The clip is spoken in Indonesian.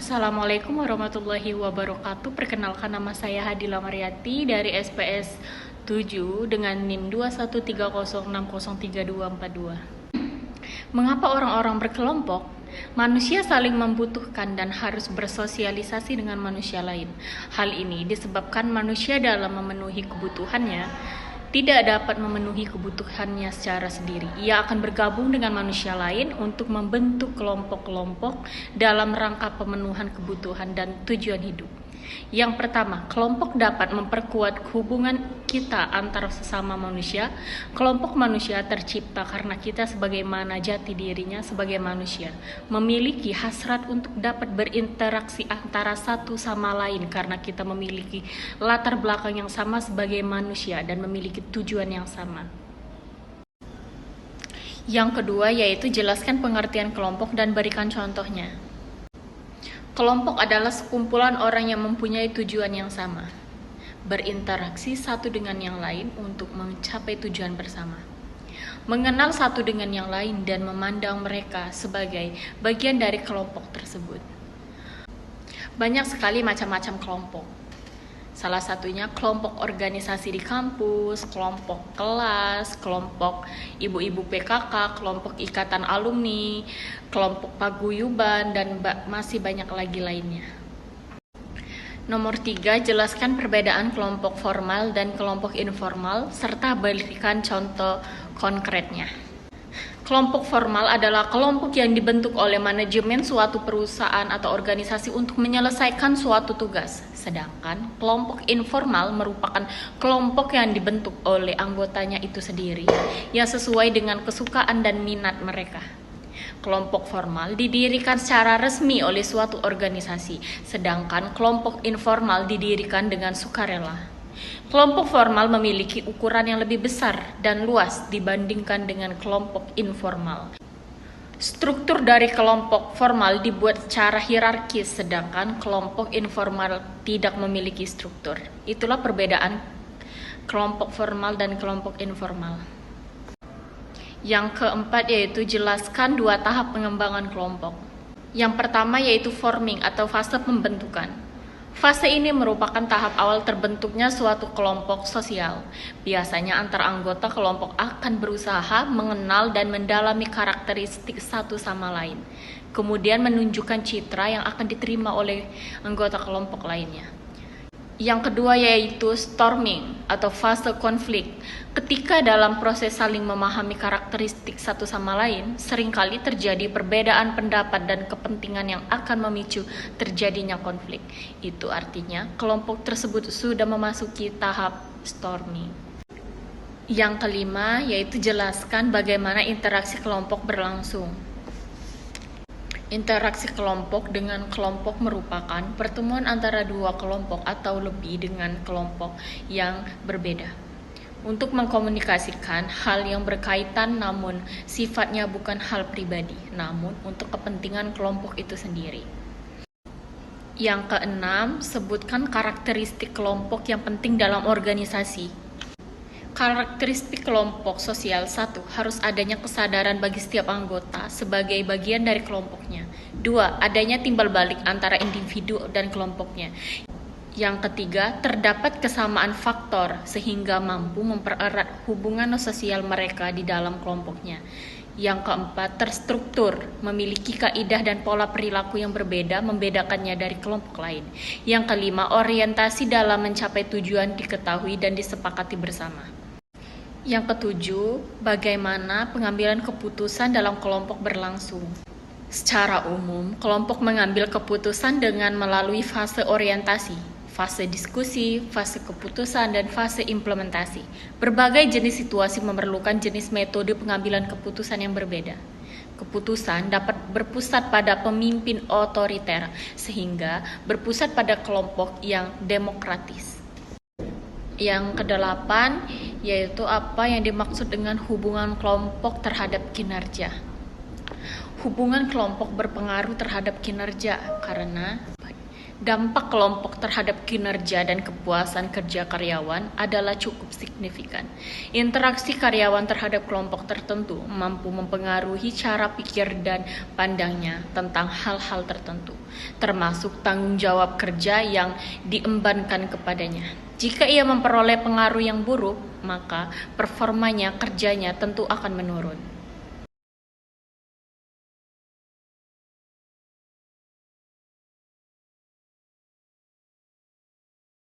Assalamualaikum warahmatullahi wabarakatuh. Perkenalkan, nama saya Hadila Mariati dari SPS 7 dengan NIM 2130603242. Mengapa orang-orang berkelompok? Manusia saling membutuhkan dan harus bersosialisasi dengan manusia lain. Hal ini disebabkan manusia dalam memenuhi kebutuhannya tidak dapat memenuhi kebutuhannya secara sendiri. Ia akan bergabung dengan manusia lain untuk membentuk kelompok-kelompok dalam rangka pemenuhan kebutuhan dan tujuan hidup. Yang pertama, kelompok dapat memperkuat hubungan kita antara sesama manusia. Kelompok manusia tercipta karena kita sebagaimana jati dirinya sebagai manusia memiliki hasrat untuk dapat berinteraksi antara satu sama lain karena kita memiliki latar belakang yang sama sebagai manusia dan memiliki tujuan yang sama. Yang kedua yaitu jelaskan pengertian kelompok dan berikan contohnya. Kelompok adalah sekumpulan orang yang mempunyai tujuan yang sama, berinteraksi satu dengan yang lain untuk mencapai tujuan bersama, mengenal satu dengan yang lain dan memandang mereka sebagai bagian dari kelompok tersebut. Banyak sekali macam-macam kelompok. Salah satunya kelompok organisasi di kampus, kelompok kelas, kelompok ibu-ibu PKK, kelompok ikatan alumni, kelompok paguyuban, dan masih banyak lagi lainnya. Nomor 3, jelaskan perbedaan kelompok formal dan kelompok informal, serta berikan contoh konkretnya. Kelompok formal adalah kelompok yang dibentuk oleh manajemen suatu perusahaan atau organisasi untuk menyelesaikan suatu tugas. Sedangkan kelompok informal merupakan kelompok yang dibentuk oleh anggotanya itu sendiri, yang sesuai dengan kesukaan dan minat mereka. Kelompok formal didirikan secara resmi oleh suatu organisasi, sedangkan kelompok informal didirikan dengan sukarela. Kelompok formal memiliki ukuran yang lebih besar dan luas dibandingkan dengan kelompok informal. Struktur dari kelompok formal dibuat secara hierarkis, sedangkan kelompok informal tidak memiliki struktur. Itulah perbedaan kelompok formal dan kelompok informal. Yang keempat yaitu jelaskan 2 tahap pengembangan kelompok. Yang pertama yaitu forming atau fase pembentukan. Fase ini merupakan tahap awal terbentuknya suatu kelompok sosial. Biasanya antar anggota kelompok akan berusaha mengenal dan mendalami karakteristik satu sama lain, kemudian menunjukkan citra yang akan diterima oleh anggota kelompok lainnya. Yang kedua yaitu storming atau fase konflik. Ketika dalam proses saling memahami karakteristik satu sama lain, seringkali terjadi perbedaan pendapat dan kepentingan yang akan memicu terjadinya konflik. Itu artinya kelompok tersebut sudah memasuki tahap storming. Yang kelima yaitu jelaskan bagaimana interaksi kelompok berlangsung. Interaksi kelompok dengan kelompok merupakan pertemuan antara 2 kelompok atau lebih dengan kelompok yang berbeda untuk mengkomunikasikan hal yang berkaitan namun sifatnya bukan hal pribadi, namun untuk kepentingan kelompok itu sendiri. Yang keenam, sebutkan karakteristik kelompok yang penting dalam organisasi. Karakteristik kelompok sosial. 1. Harus adanya kesadaran bagi setiap anggota sebagai bagian dari kelompoknya. 2. Adanya timbal balik antara individu dan kelompoknya. Yang ketiga, terdapat kesamaan faktor sehingga mampu mempererat hubungan sosial mereka di dalam kelompoknya. Yang keempat, terstruktur, memiliki kaidah dan pola perilaku yang berbeda membedakannya dari kelompok lain. Yang kelima, orientasi dalam mencapai tujuan diketahui dan disepakati bersama. Yang ketujuh, bagaimana pengambilan keputusan dalam kelompok berlangsung. Secara umum, kelompok mengambil keputusan dengan melalui fase orientasi, fase diskusi, fase keputusan, dan fase implementasi. Berbagai jenis situasi memerlukan jenis metode pengambilan keputusan yang berbeda. Keputusan dapat berpusat pada pemimpin otoriter, sehingga berpusat pada kelompok yang demokratis. Yang kedelapan, yaitu apa yang dimaksud dengan hubungan kelompok terhadap kinerja. Hubungan kelompok berpengaruh terhadap kinerja karena Dampak kelompok terhadap kinerja dan kepuasan kerja karyawan adalah cukup signifikan. Interaksi karyawan terhadap kelompok tertentu mampu mempengaruhi cara pikir dan pandangnya tentang hal-hal tertentu, termasuk tanggung jawab kerja yang diembankan kepadanya. Jika ia memperoleh pengaruh yang buruk, maka performanya kerjanya tentu akan menurun.